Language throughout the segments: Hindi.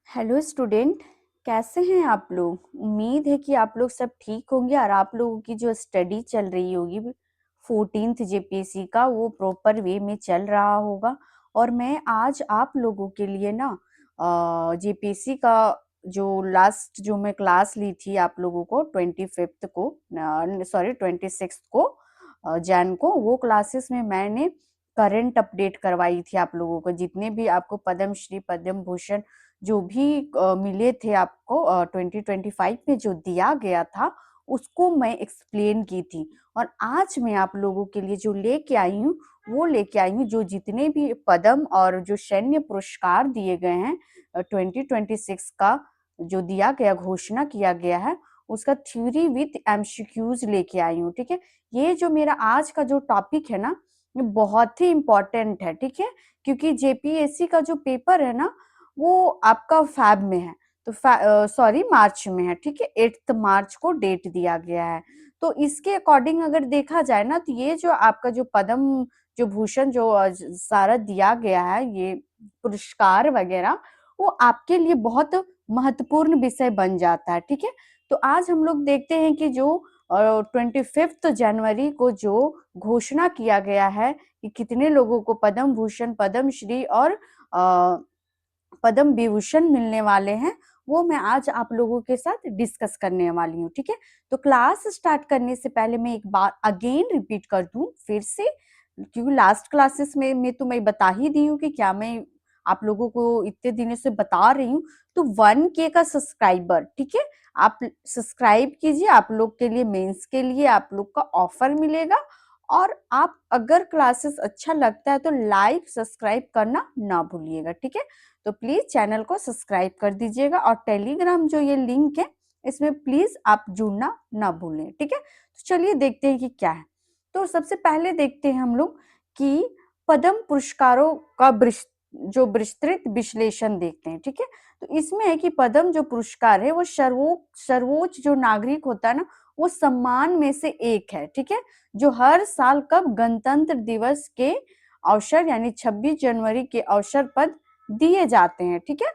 Hello student. कैसे हैं आप लोग? उम्मीद है कि आप लोग सब ठीक होंगे और आप लोगों की जो स्टडी चल रही होगी 14th जेपीएससी का वो प्रॉपर वे में चल रहा होगा। और मैं आज आप लोगों के लिए ना जेपीएससी का जो लास्ट जो मैं क्लास ली थी आप लोगों को 25th को, सॉरी 26th को, जैन को, वो क्लासेस में मैंने करंट अपडेट करवाई थी आप लोगों को। जितने भी आपको पद्म श्री पद्म भूषण जो भी मिले थे आपको 2025 में जो दिया गया था उसको मैं एक्सप्लेन की थी। और आज मैं आप लोगों के लिए जो लेके आई हूँ वो लेके आई हूँ जो जितने भी पद्म और जो सैन्य पुरस्कार दिए गए हैं 2026 का जो दिया गया, घोषणा किया गया है, उसका थ्योरी विथ एमसीक्यूज लेके आई हूँ। ठीक है, ये जो मेरा आज का जो टॉपिक है ना, ये बहुत ही इम्पोर्टेंट है। ठीक है, क्योंकि जेपीएससी का जो पेपर है ना वो आपका फैब में है, तो सॉरी मार्च में है। ठीक है, 8 मार्च को डेट दिया गया है। तो इसके अकॉर्डिंग अगर देखा जाए ना तो ये जो आपका जो पद्म जो भूषण जो सारा दिया गया है, ये पुरस्कार वगैरह, वो आपके लिए बहुत महत्वपूर्ण विषय बन जाता है। ठीक है, तो आज हम लोग देखते हैं कि जो 25 जनवरी को जो घोषणा किया गया है कि कितने लोगों को पद्म भूषण, पद्म श्री और पद्म विभूषण मिलने वाले हैं, वो मैं आज आप लोगों के साथ डिस्कस करने वाली हूँ। ठीक है, तो क्लास स्टार्ट करने से पहले मैं एक बार अगेन रिपीट कर दूं फिर से, क्योंकि लास्ट क्लासेस में तो मैं बता ही दी हूँ कि क्या मैं आप लोगों को इतने दिनों से बता रही हूँ। तो 1K का सब्सक्राइबर, ठीक है, आप सब्सक्राइब कीजिए। आप लोग के लिए मेंस के लिए आप लोग का ऑफर मिलेगा। और आप अगर क्लासेस अच्छा लगता है तो लाइक सब्सक्राइब करना ना भूलिएगा। ठीक है, तो प्लीज चैनल को सब्सक्राइब कर दीजिएगा और टेलीग्राम जो ये लिंक है इसमें प्लीज आप जुड़ना ना भूलें। ठीक है, तो चलिए देखते हैं कि क्या है। तो सबसे पहले देखते हैं हम लोग कि पद्म पुरस्कारों का जो विस्तृत विश्लेषण देखते हैं। ठीक है, तो इसमें है कि पद्म जो पुरस्कार है वो सर्वोच्च जो नागरिक होता है ना, वो सम्मान में से एक है। ठीक है, जो हर साल कब गणतंत्र दिवस के अवसर यानी 26 जनवरी के अवसर पर दिए जाते हैं। ठीक है,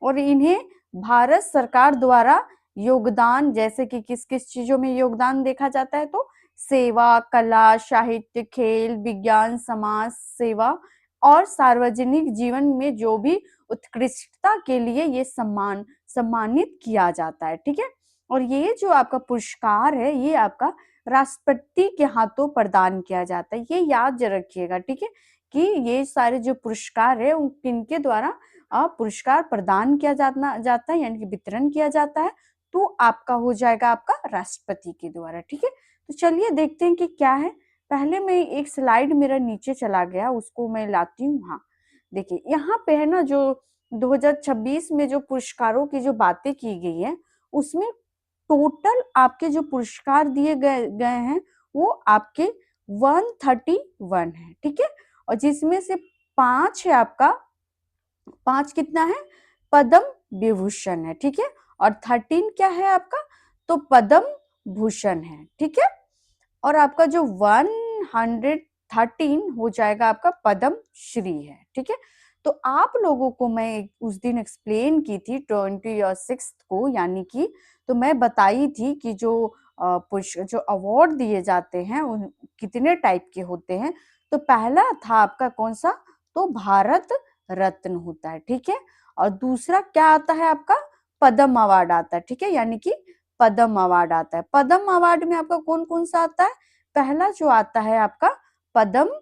और इन्हें भारत सरकार द्वारा योगदान, जैसे कि किस किस चीजों में योगदान देखा जाता है, तो सेवा, कला, साहित्य, खेल, विज्ञान, समाज सेवा और सार्वजनिक जीवन में जो भी उत्कृष्टता के लिए ये सम्मानित किया जाता है। ठीक है, और ये जो आपका पुरस्कार है ये आपका राष्ट्रपति के हाथों प्रदान किया जाता है, ये याद रखिएगा। ठीक है, कि ये सारे जो पुरस्कार है किनके द्वारा पुरस्कार प्रदान किया जाता है यानी कि वितरण किया जाता है, तो आपका हो जाएगा आपका राष्ट्रपति के द्वारा। ठीक है, तो चलिए देखते हैं कि क्या है। पहले मैं एक स्लाइड मेरा नीचे चला गया, उसको मैं लाती हूँ। हाँ, देखिए यहाँ पे है ना, जो 2026 में जो पुरस्कारों की जो बातें की गई है उसमें टोटल आपके जो पुरस्कार दिए गए हैं वो आपके 131 है। ठीक है, और जिसमें से 5 है आपका, 5 कितना है, पद्म विभूषण है। ठीक है, और 13 क्या है आपका, तो पद्म भूषण है। ठीक है, और आपका जो 113 हो जाएगा आपका पद्म श्री है। ठीक है, तो आप लोगों को मैं उस दिन एक्सप्लेन की थी 26 को, यानी कि तो मैं बताई थी कि जो जो अवार्ड दिए जाते हैं उन कितने टाइप के होते हैं। तो पहला था आपका कौन सा, तो भारत रत्न होता है। ठीक है, और दूसरा क्या आता है आपका, पद्म अवार्ड आता है। ठीक है, यानी कि पद्म अवार्ड आता है। पद्म अवार्ड में आपका कौन कौन सा आता है, पहला जो आता है आपका पद्म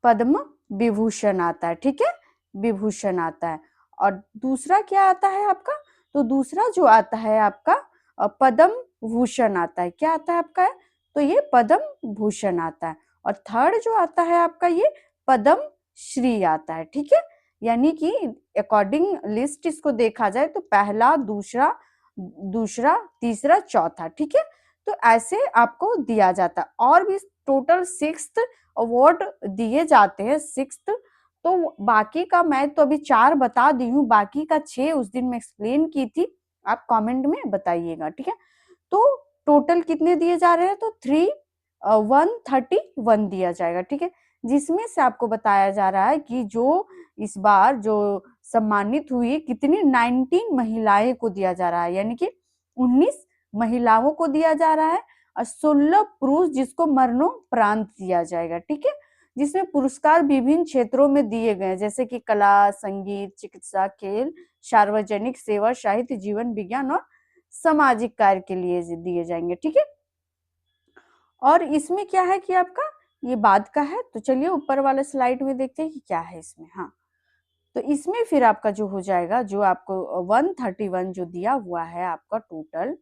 पद्म विभूषण आता है। ठीक है, विभूषण आता है। और दूसरा क्या आता है आपका, तो दूसरा जो आता है आपका पद्म भूषण आता है। क्या आता है आपका, तो ये पद्म भूषण आता है। और थर्ड जो आता है आपका ये पद्म श्री आता है। ठीक है, यानी कि अकॉर्डिंग लिस्ट इसको देखा जाए तो पहला, दूसरा, दूसरा, तीसरा, चौथा। ठीक है, तो ऐसे आपको दिया जाता है। और भी टोटल 6 अवार्ड दिए जाते हैं, 6। तो बाकी का मैं तो अभी 4 बता दी हूँ, बाकी का 6 उस दिन मैं एक्सप्लेन की थी, आप कमेंट में बताइएगा। ठीक है, तो टोटल कितने दिए जा रहे हैं, तो 131 दिया जाएगा। ठीक है, जिसमें से आपको बताया जा रहा है कि जो इस बार जो सम्मानित हुई कितनी 19 महिलाएं को दिया जा रहा है, यानी कि 19 महिलाओं को दिया जा रहा है और 16 पुरुष जिसको मरणोपरांत दिया जाएगा। ठीक है, जिसमें पुरस्कार विभिन्न क्षेत्रों में दिए गए जैसे कि कला, संगीत, चिकित्सा, खेल, सार्वजनिक सेवा, साहित्य, जीवन विज्ञान और सामाजिक कार्य के लिए दिए जाएंगे। ठीक है, और इसमें क्या है कि आपका ये बाद का है, तो चलिए ऊपर वाले स्लाइड में देखते हैं कि क्या है इसमें। हाँ, तो इसमें फिर आपका जो हो जाएगा, जो आपको 131 जो दिया हुआ है आपका टोटल,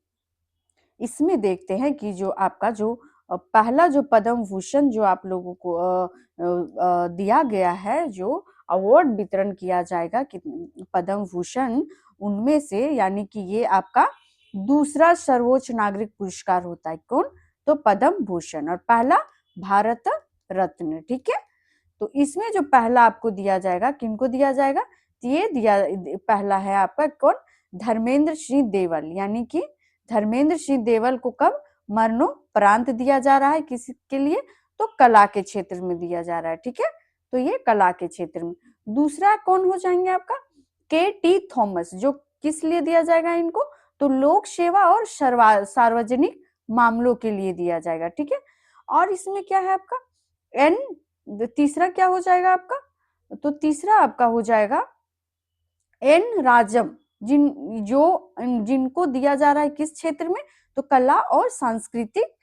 इसमें देखते हैं कि जो आपका जो पहला जो पद्म भूषण जो आप लोगों को दिया गया है, जो अवार्ड वितरण किया जाएगा कि पद्म भूषण, उनमें से यानी कि ये आपका दूसरा सर्वोच्च नागरिक पुरस्कार होता है। कौन? तो पद्म भूषण, और पहला भारत रत्न। ठीक है, तो इसमें जो पहला आपको दिया जाएगा, किनको दिया जाएगा? ये दिया पहला है आपका कौन? धर्मेंद्र सिंह देवल, यानी कि धर्मेंद्र सिंह देवल को कब? मरणोपरांत दिया जा रहा है। किसके लिए? तो कला के क्षेत्र में दिया जा रहा है। ठीक है, तो ये कला के क्षेत्र में। दूसरा कौन हो जाएंगे आपका? के.टी. थॉमस, जो किस लिए दिया जाएगा इनको? तो लोक सेवा और सार्वजनिक मामलों के लिए दिया जाएगा। ठीक है, और इसमें क्या है आपका? एन तीसरा क्या हो जाएगा आपका? तो तीसरा आपका हो जाएगा एन राजम, जिनको दिया जा रहा है किस क्षेत्र में? तो कला और सांस्कृतिक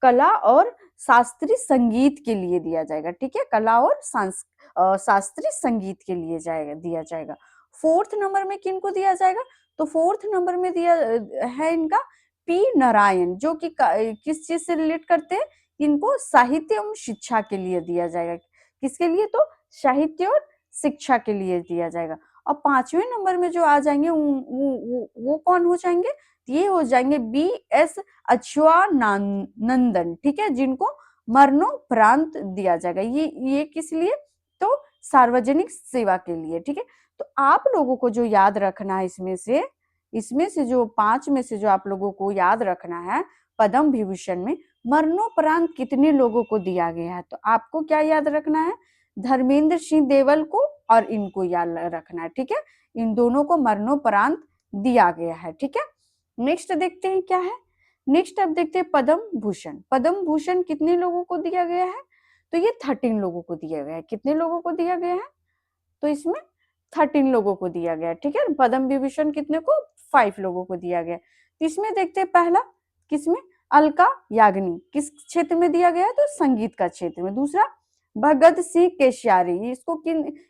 कला और शास्त्रीय संगीत के लिए दिया जाएगा। ठीक है, कला और शास्त्रीय संगीत के लिए दिया जाएगा। फोर्थ नंबर में किनको दिया जाएगा? तो फोर्थ नंबर में दिया है इनका पी नारायण, जो कि किस चीज से रिलेट करते हैं? इनको साहित्य एवं शिक्षा के लिए दिया जाएगा। किसके लिए? तो साहित्य और शिक्षा के लिए दिया जाएगा। और पांचवें नंबर में जो आ जाएंगे वो कौन हो जाएंगे? ये हो जाएंगे बी.एस. अच्युतानंदन। ठीक है, जिनको मरणोपरांत दिया जाएगा। ये किस लिए? तो सार्वजनिक सेवा के लिए। ठीक है, तो आप लोगों को जो याद रखना है इसमें से जो 5 में से जो आप लोगों को याद रखना है, पद्म विभूषण में मरणोपरांत कितने लोगों को दिया गया है? तो आपको क्या याद रखना है? धर्मेंद्र सिंह देवल को और इनको याद रखना है। ठीक है, इन दोनों को मरणोपरांत दिया गया है। ठीक है, नेक्स्ट देखते हैं क्या है। नेक्स्ट अब देखते हैं पद्म भूषण। पद्म भूषण कितने लोगों को दिया गया है? तो ये 13 लोगों को दिया गया है। कितने लोगों को दिया गया है? तो इसमें 13 लोगों को दिया गया। ठीक है, पद्म विभूषण कितने को? 5 लोगों को दिया गया। इसमें देखते हैं पहला किसमें? अलका याग्निक, किस क्षेत्र में दिया गया है? तो संगीत का क्षेत्र में। दूसरा भगत सिंह केशरी,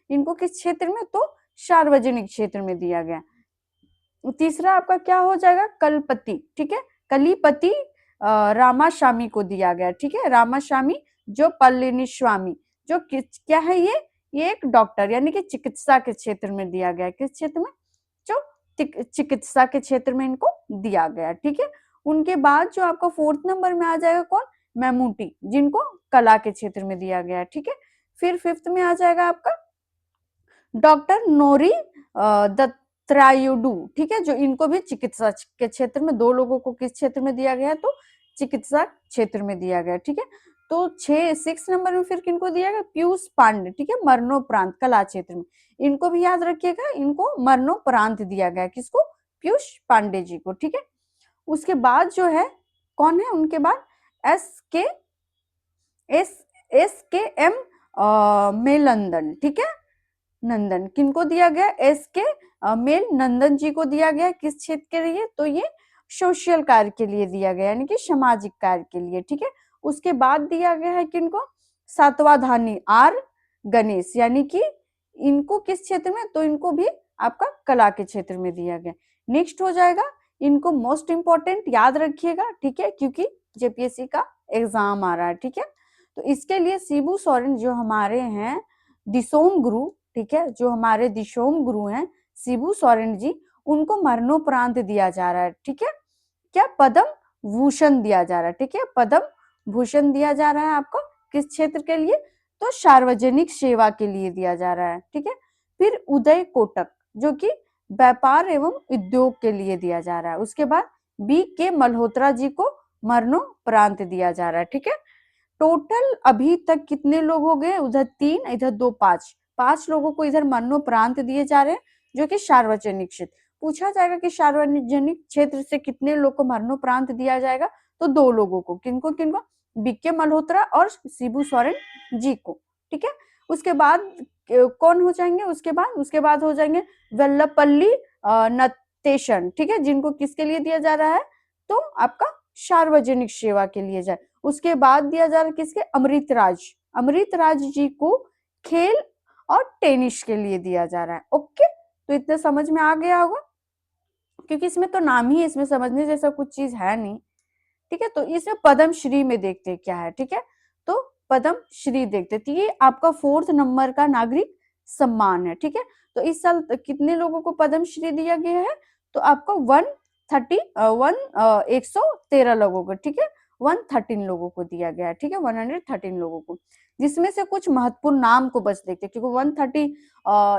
इनको किस क्षेत्र में? तो सार्वजनिक क्षेत्र में दिया गया। तीसरा आपका क्या हो जाएगा? कलपति। ठीक है, कलीपति रामास्वामी को दिया गया। ठीक है, रामास्वामी जो पళनिस्वामी, जो क्या है? ये एक डॉक्टर, यानी कि चिकित्सा के क्षेत्र में दिया गया। किस क्षेत्र में? जो चिकित्सा के क्षेत्र में इनको दिया गया। ठीक है, उनके बाद जो आपका फोर्थ नंबर में आ जाएगा कौन? मैमूटी, जिनको कला के क्षेत्र में दिया गया। ठीक है, फिर फिफ्थ में आ जाएगा आपका डॉक्टर नोरी दत्तात्रेयुडू। ठीक है, जो इनको भी चिकित्सा के क्षेत्र में, 2 लोगों को किस क्षेत्र में दिया गया? तो चिकित्सा क्षेत्र में दिया गया। ठीक है, तो 6 नंबर में फिर किनको दिया गया? पीयूष पांडे। ठीक है, मरणोपरांत कला क्षेत्र में। इनको भी याद रखिएगा, इनको मरणोपरांत दिया गया। किसको? पीयूष पांडे जी को। ठीक है, उसके बाद जो है कौन है उनके बाद? एस के एम मेलनंदन। ठीक है, नंदन, किनको दिया गया? एस के मेल नंदन जी को दिया गया। किस क्षेत्र के लिए? तो ये सोशल कार्य के लिए दिया गया, यानी कि सामाजिक कार्य के लिए। ठीक है, उसके बाद दिया गया है किनको? सातवाधानी आर गणेश, यानी कि इनको किस क्षेत्र में? तो इनको भी आपका कला के क्षेत्र में दिया गया। नेक्स्ट हो जाएगा, इनको मोस्ट इंपॉर्टेंट याद रखिएगा। ठीक है, क्योंकि जेपीएससी का एग्जाम आ रहा है। ठीक है, तो इसके लिए शिबू सोरेन जो हमारे हैं दिसोम गुरु, ठीक है, जो हमारे दिशोम गुरु हैं शिबू सोरेन जी, उनको मरणोपरांत दिया जा रहा है। ठीक है, क्या? पद्म भूषण दिया जा रहा है। ठीक है, पद्म भूषण दिया जा रहा है आपको किस क्षेत्र के लिए? तो सार्वजनिक सेवा के लिए दिया जा रहा है। ठीक है, फिर उदय कोटक, जो कि व्यापार एवं उद्योग के लिए दिया जा रहा है। उसके बाद बी.के. मल्होत्रा जी को मरणोपरांत दिया जा रहा है। ठीक है, टोटल अभी तक कितने लोग हो गए? उधर 3, इधर 2, 5, 5 लोगों को इधर मरणोपरांत दिए जा रहे हैं, जो कि सार्वजनिक क्षेत्र। पूछा जाएगा कि सार्वजनिक क्षेत्र से कितने लोग को मरणोपरांत दिया जाएगा, तो 2 लोगों को। किनको किनको? बीके मल्होत्रा और शिबू सोरेन जी को। ठीक है, उसके बाद कौन हो जाएंगे? उसके बाद हो जाएंगे वल्लभपल्ली नटेशन। ठीक है, जिनको किसके लिए दिया जा रहा है? तो आपका सार्वजनिक सेवा के लिए जाए। उसके बाद दिया जा रहा है किसके? अमृतराज जी को खेल और टेनिस के लिए दिया जा रहा है। ओके, तो इतना समझ में आ गया होगा, क्योंकि इसमें तो नाम ही है, इसमें समझने जैसा कुछ चीज है नहीं। ठीक है, तो इसमें पद्मश्री में देखते क्या है। ठीक है, तो पद्मश्री देखते, तो ये आपका 4th नंबर का नागरिक सम्मान है। ठीक है, तो इस साल कितने लोगों को पद्मश्री दिया गया है? तो आपको 113 लोगों को। ठीक है, 113 लोगों को दिया गया है। ठीक है, 113 लोगों को, जिसमें से कुछ महत्वपूर्ण नाम को बस देखते, क्योंकि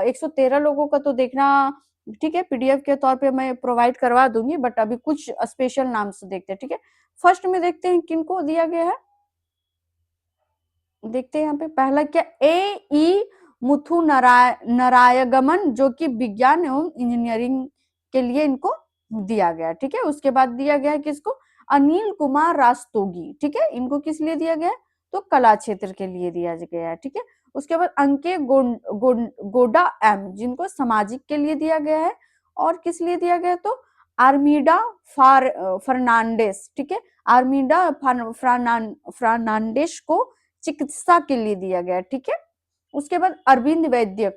113 लोगों का तो देखना, ठीक है, पीडीएफ के तौर पे मैं प्रोवाइड करवा दूंगी, बट अभी कुछ स्पेशल नाम से देखते हैं। ठीक है, फर्स्ट में देखते हैं किनको दिया गया है। देखते हैं यहाँ पे पहला क्या, ए ई मुथु नारायगमन, जो कि विज्ञान एवं इंजीनियरिंग के लिए इनको दिया गया। ठीक है, उसके बाद दिया गया है किसको? अनिल कुमार रास्तोगी। ठीक है, इनको किस लिए दिया गया? तो कला क्षेत्र के लिए दिया गया है। ठीक है, उसके बाद अंके गोडा एम, जिनको सामाजिक के लिए दिया गया है। और किस लिए दिया गया? तो आर्मीडा फर्नांडेस। ठीक है, आर्मीडा फर्नांडेस को चिकित्सा के लिए दिया गया। ठीक है, उसके बाद अरविंद वैद्य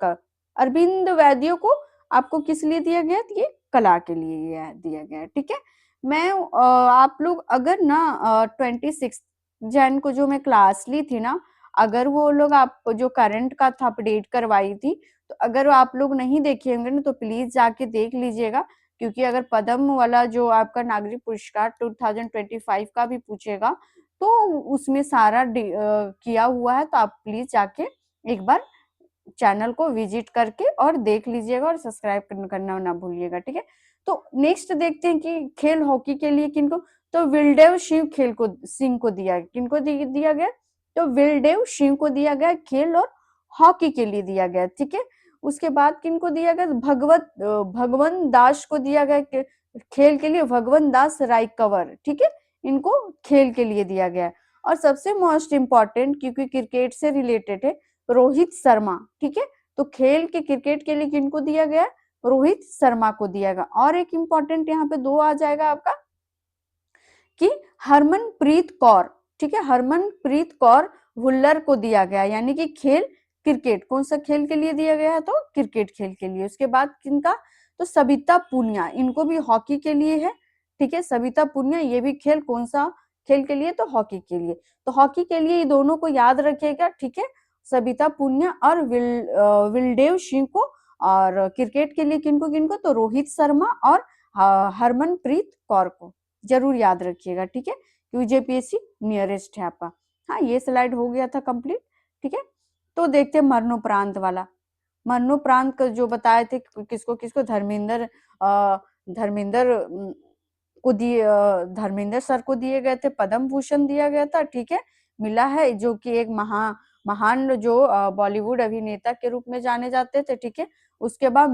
को आपको किस लिए दिया गया? ये कला के लिए दिया गया। ठीक है, मैं आप लोग अगर ना 26 जैन को जो मैं क्लास ली थी ना, अगर वो लोग आप जो करंट का था अपडेट करवाई थी, तो अगर आप लोग नहीं देखे होंगे ना, तो प्लीज जाके देख लीजिएगा, क्योंकि अगर पद्म वाला जो आपका नागरिक पुरस्कार 2025 का भी पूछेगा, तो उसमें सारा किया हुआ है। तो आप प्लीज जाके एक बार चैनल को विजिट करके और देख लीजिएगा, और सब्सक्राइब करना ना भूलिएगा। ठीक है, तो नेक्स्ट देखते हैं कि खेल हॉकी के लिए किनको? तो विलडेव सिंह को दिया, किनको दिया गया? तो विलडेव सिंह को दिया गया खेल और हॉकी के लिए दिया गया। ठीक है, उसके बाद किनको दिया गया? भगवंत दास को दिया गया खेल के लिए, भगवंत दास रायकवर। ठीक है, इनको खेल के लिए दिया गया। और सबसे मोस्ट इम्पॉर्टेंट, क्योंकि क्रिकेट से रिलेटेड है, रोहित शर्मा। ठीक है, तो खेल के क्रिकेट के लिए किनको दिया गया? रोहित शर्मा को दिया गया। और एक इम्पॉर्टेंट यहाँ पे 2 आ जाएगा आपका, कि हरमनप्रीत कौर। ठीक है, हरमनप्रीत कौर भुल्लर को दिया गया, यानी कि खेल क्रिकेट, कौन सा खेल के लिए दिया गया है? तो क्रिकेट खेल के लिए। उसके बाद किनका? तो सविता पुनिया, इनको भी हॉकी के लिए है। ठीक है, सविता पुनिया, ये भी खेल, कौन सा खेल के लिए? तो हॉकी के लिए। तो हॉकी के लिए ये दोनों को याद रखिएगा। ठीक है, सविता पुनिया और विलडेव सिंह को। और क्रिकेट के लिए किनको किनको? तो रोहित शर्मा और हरमनप्रीत कौर को जरूर याद रखिएगा। ठीक है, यूजेपीएससी नियरेस्ट है आपका। हाँ, ये स्लाइड हो गया था कंप्लीट। ठीक है, तो देखते हैं मरणोपरांत वाला। मरणोपरांत का जो बताए थे किसको किसको, धर्मेंद्र को दिए, धर्मेंद्र सर को दिए गए थे, पद्म भूषण दिया गया था। ठीक है, मिला है, जो कि एक महान जो बॉलीवुड अभिनेता के रूप में जाने जाते थे। ठीक है, उसके बाद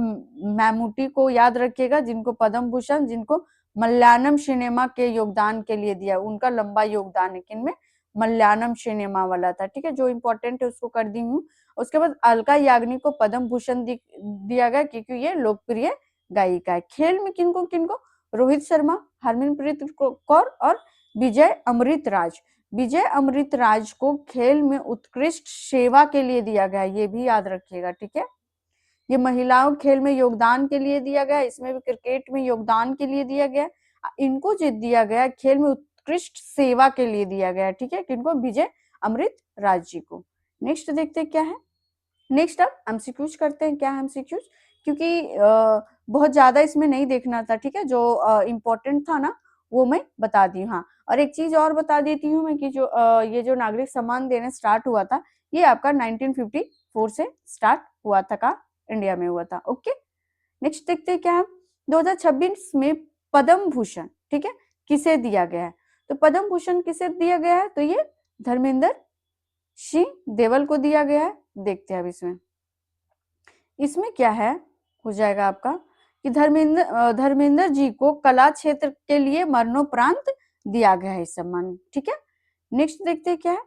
मैमूटी को याद रखिएगा, जिनको पद्म भूषण, जिनको मलयालम सिनेमा के योगदान के लिए दिया, उनका लंबा योगदान है किनमें? मलयालम सिनेमा वाला था। ठीक है, जो इम्पोर्टेंट है उसको कर दी हूँ। उसके बाद अलका याग्निक को पद्म भूषण दिया गया, क्योंकि ये लोकप्रिय गायिका है। खेल में किनको किनको? रोहित शर्मा, हरमनप्रीत कौर और विजय अमृतराज को खेल में उत्कृष्ट सेवा के लिए दिया गया, ये भी याद रखिएगा। ठीक है, ये महिलाओं खेल में योगदान के लिए दिया गया, इसमें भी क्रिकेट में योगदान के लिए दिया गया। इनको जो दिया गया खेल में उत्कृष्ट सेवा के लिए दिया गया। ठीक है, किनको? विजय अमृत राज जी को। नेक्स्ट देखते हैं क्या है। नेक्स्ट अब एमसीक्यूज करते हैं। क्या है एमसीक्यूज? क्योंकि बहुत ज्यादा इसमें नहीं देखना था। ठीक है, जो इम्पोर्टेंट था ना, वो मैं बता दी हूँ। हाँ, और एक चीज और बता देती हूँ मैं, कि जो ये जो नागरिक सम्मान देने स्टार्ट हुआ था, ये आपका 1954 से स्टार्ट हुआ था, का इंडिया में हुआ था। ओके, नेक्स्ट देखते हैं क्या है। 2026 में पद्म भूषण, ठीक है, किसे दिया गया है? तो पद्म भूषण किसे दिया गया है? तो ये धर्मेंद्र सिंह देवल को दिया गया है। देखते हैं अब इसमें। इसमें क्या है, हो जाएगा आपका कि धर्मेंद्र जी को कला क्षेत्र के लिए मरणोपरांत दिया गया है इस सम्मान, ठीक है। नेक्स्ट देखते हैं क्या है।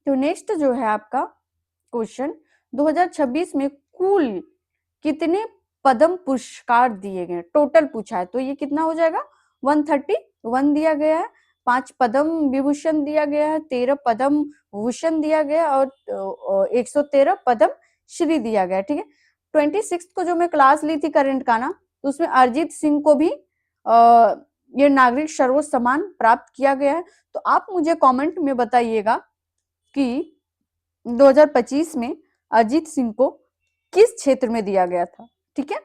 तो नेक्स्ट जो है आपका क्वेश्चन, 2026 में कुल कितने पद्म पुरस्कार दिए गए, टोटल पूछा है, तो ये कितना हो जाएगा, 131 दिया गया है, 5 पद्म विभूषण दिया गया है, 13 पद्म भूषण दिया गया और 113 पद्म श्री दिया गया, ठीक है। 26 को जो मैं क्लास ली थी करंट का ना, तो उसमें अरिजीत सिंह को भी ये नागरिक सर्वोच्च सम्मान प्राप्त किया गया है। तो आप मुझे कमेंट में बताइएगा कि 2025 में अरिजीत सिंह को किस क्षेत्र में दिया गया था, ठीक है,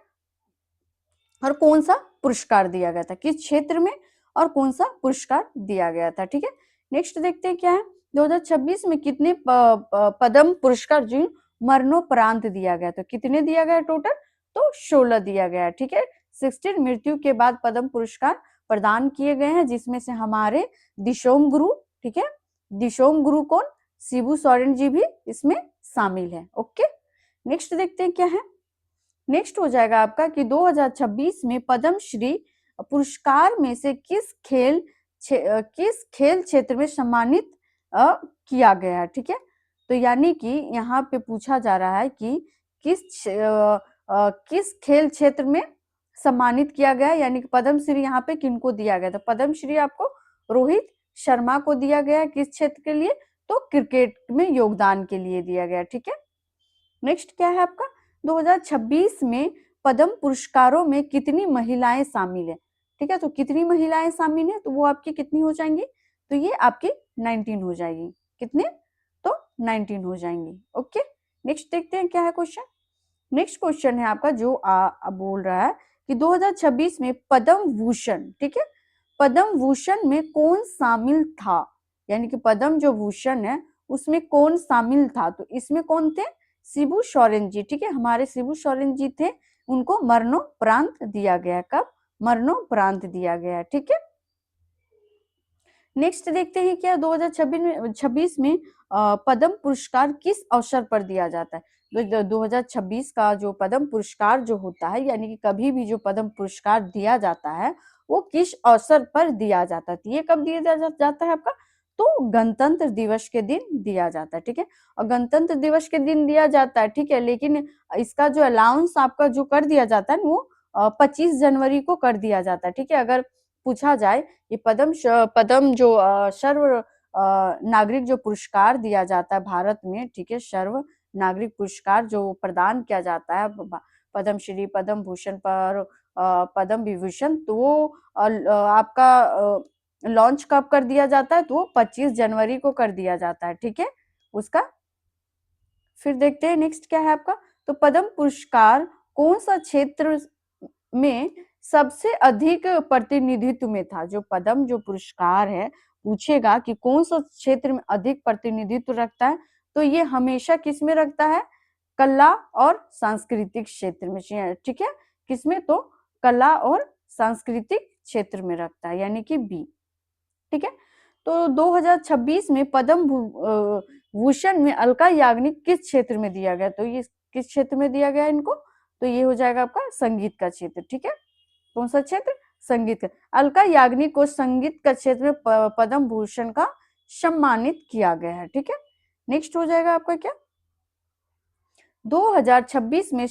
और कौन सा पुरस्कार दिया गया था, किस क्षेत्र में और कौन सा पुरस्कार दिया गया था, ठीक है। नेक्स्ट देखते हैं क्या है, 2026 में कितने पद्म पुरस्कार जो मरणोपरांत दिया गया, तो कितने दिया गया टोटल, तो 16 दिया गया, ठीक है। 16 मृत्यु के बाद पद्म पुरस्कार प्रदान किए गए हैं, जिसमें से हमारे दिशोम गुरु, ठीक है, दिशोम गुरु कौन, शिबू सोरेन जी भी इसमें शामिल है। ओके, नेक्स्ट देखते हैं क्या है। नेक्स्ट हो जाएगा आपका कि 2026 में पद्मश्री पुरस्कार में से किस खेल क्षेत्र में सम्मानित किया गया है, ठीक है। तो यानी कि यहाँ पे पूछा जा रहा है कि किस खेल क्षेत्र में सम्मानित किया गया है, यानी कि पद्मश्री यहाँ पे किनको दिया गया था, पद्मश्री आपको रोहित शर्मा को दिया गया है, किस क्षेत्र के लिए, तो क्रिकेट में योगदान के लिए दिया गया, ठीक है। नेक्स्ट क्या है आपका, 2026 में पद्म पुरस्कारों में कितनी महिलाएं शामिल है, ठीक है। तो कितनी महिलाएं शामिल है, तो वो आपकी कितनी हो जाएंगी, तो ये आपकी 19 हो जाएगी, कितने, तो 19 हो जाएंगी। ओके, नेक्स्ट देखते हैं क्या है क्वेश्चन। नेक्स्ट क्वेश्चन है आपका जो बोल रहा है कि 2026 में पद्म भूषण, ठीक है, पद्म भूषण में कौन शामिल था, यानी कि पद्म जो भूषण है उसमें कौन शामिल था, तो इसमें कौन थे, शिबू सोरेन जी, ठीक है, हमारे शिबू सोरेन जी थे, उनको मरणोपरांत दिया गया, कब, मरणोपरांत दिया गया, ठीक है। नेक्स्ट देखते हैं क्या 2026 में पद्म पुरस्कार किस अवसर पर दिया जाता है, 2026 का जो पद्म पुरस्कार जो होता है, यानी कि कभी भी जो पद्म पुरस्कार दिया जाता है वो किस अवसर पर दिया जाता है, तो ये कब दिया जाता है आपका, तो गणतंत्र दिवस के दिन दिया जाता है, ठीक है। और गणतंत्र दिवस के दिन दिया जाता है, ठीक है, लेकिन इसका जो अलाउंस आपका जो कर दिया जाता है वो 25 जनवरी को कर दिया जाता है, ठीक है। अगर पूछा जाए कि पद्म जो सर्व नागरिक जो पुरस्कार दिया जाता है भारत में, ठीक है, सर्व नागरिक पुरस्कार जो प्रदान किया जाता है पद्म श्री, पद्म भूषण पर पद्म विभूषण, तो वो आपका लॉन्च कब कर दिया जाता है, तो वो 25 जनवरी को कर दिया जाता है, ठीक है उसका। फिर देखते हैं नेक्स्ट क्या है आपका, तो पद्म पुरस्कार कौन सा क्षेत्र में सबसे अधिक प्रतिनिधित्व में था, जो पद्म जो पुरस्कार है पूछेगा कि कौन सा क्षेत्र में अधिक प्रतिनिधित्व रखता है, तो ये हमेशा किस में रखता है, कला और सांस्कृतिक क्षेत्र में, ठीक है, किसमें, तो कला और सांस्कृतिक क्षेत्र में रखता है, यानी कि बी, ठीक है। तो 2026 में पद्म भूषण में अलका याग्निक किस क्षेत्र में दिया गया, तो ये किस क्षेत्र में दिया गया इनको, तो ये हो जाएगा आपका संगीत का क्षेत्र, ठीक है, कौन सा क्षेत्र, संगीत का। अलका याग्निक को संगीत का क्षेत्र में पद्म भूषण का सम्मानित किया गया है, ठीक है। नेक्स्ट हो जाएगा आपका क्या, 2026 में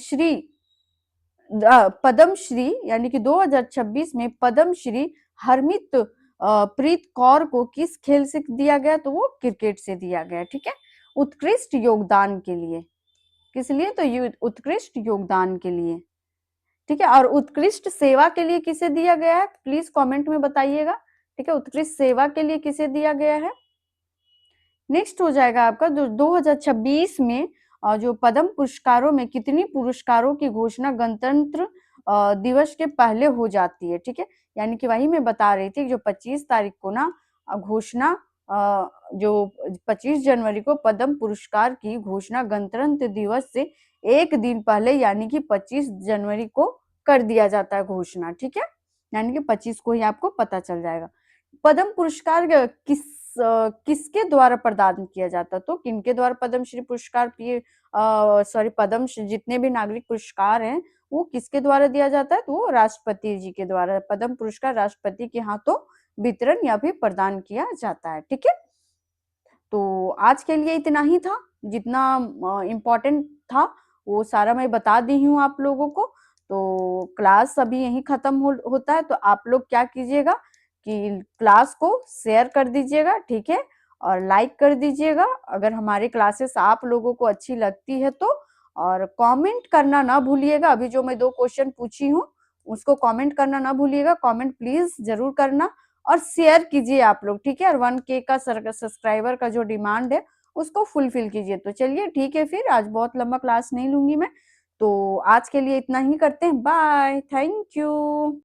पद्मश्री, यानी कि 2026 में पद्मश्री हरमित प्रीत कौर को किस खेल से दिया गया, तो वो क्रिकेट से दिया गया, ठीक है, उत्कृष्ट योगदान के लिए, किस लिए, तो उत्कृष्ट योगदान के लिए, ठीक है। और उत्कृष्ट सेवा के लिए किसे दिया गया है, प्लीज कमेंट में बताइएगा, ठीक है, उत्कृष्ट सेवा के लिए किसे दिया गया है। नेक्स्ट हो जाएगा आपका 2026 में जो पद्म पुरस्कारों में कितनी पुरस्कारों की घोषणा गणतंत्र दिवस के पहले हो जाती है, ठीक है, यानी कि वही मैं बता रही थी जो 25 तारीख को ना घोषणा जो 25 जनवरी को पद्म पुरस्कार की घोषणा गणतंत्र दिवस से एक दिन पहले, यानी कि 25 जनवरी को कर दिया जाता है घोषणा, ठीक है, यानी कि 25 को ही आपको पता चल जाएगा। पद्म पुरस्कार किसके द्वारा प्रदान किया जाता? तो किनके द्वारा पद्मश्री पुरस्कार सॉरी पद्म जितने भी नागरिक पुरस्कार हैं वो किसके द्वारा दिया जाता है? तो वो राष्ट्रपति जी के द्वारा पद्म पुरस्कार राष्ट्रपति के हाथों वितरण या फिर प्रदान किया जाता है। ठीक है, तो आज के लिए इतना ही था, जितना इम्पोर्टेंट था वो सारा मैं बता दी हूँ आप लोगों को। तो क्लास अभी यहीं खत्म होता है, तो आप लोग क्या कीजिएगा कि क्लास को शेयर कर दीजिएगा, ठीक है, और लाइक कर दीजिएगा अगर हमारी क्लासेस आप लोगों को अच्छी लगती है तो, और कमेंट करना ना भूलिएगा। अभी जो मैं 2 क्वेश्चन पूछी हूँ उसको कमेंट करना ना भूलिएगा, कमेंट प्लीज जरूर करना और शेयर कीजिए आप लोग, ठीक है, और 1K का सब्सक्राइबर का जो डिमांड है उसको फुलफिल कीजिए। तो चलिए ठीक है, फिर आज बहुत लंबा क्लास नहीं लूंगी मैं, तो आज के लिए इतना ही करते हैं। Bye, thank you.